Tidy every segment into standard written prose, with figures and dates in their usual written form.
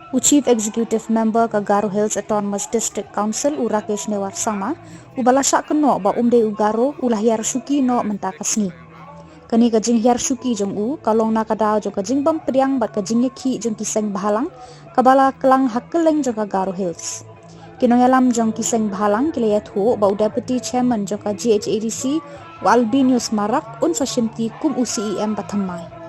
U Chief Executive Member ka Garo Hills Autonomous District Council u Rakesh Newar Sama u balasa keno ba umde u Garo u lahiar syuki no mentakasni. Kani ka jing hiar syuki jong u kalong na kadao jong ka jing bam priang bat ka jing ki jong kiseng bahalang kabala kelang hakkeleng jong ka Garo Hills. Kinong alam jong kiseng bahalang kilayat ho ba u Deputy Chairman jong ka GHADC u Albinius Marak un fasyimti kum u CEM batamai.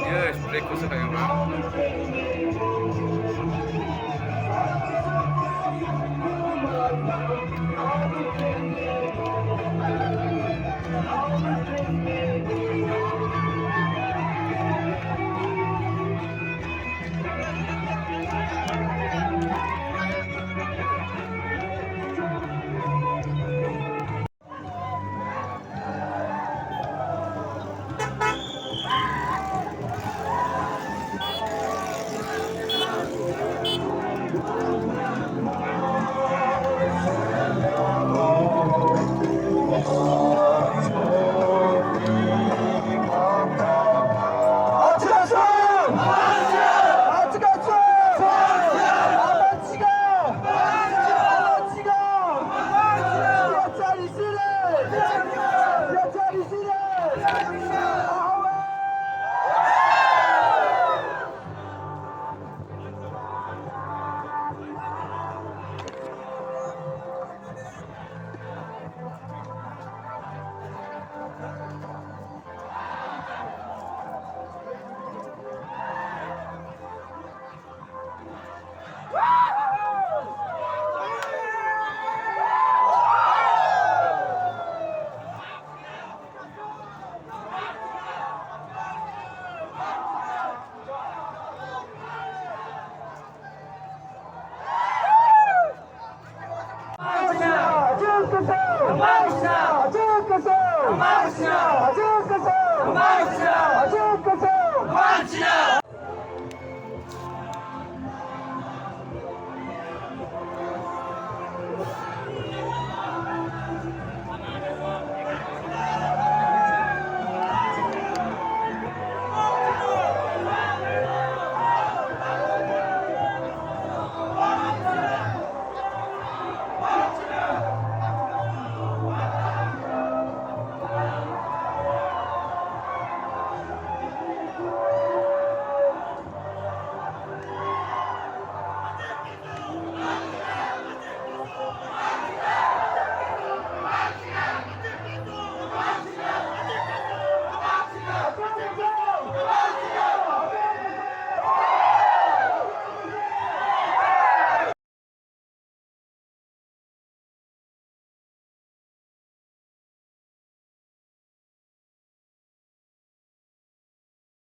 Yes, break ko sa kanya ba?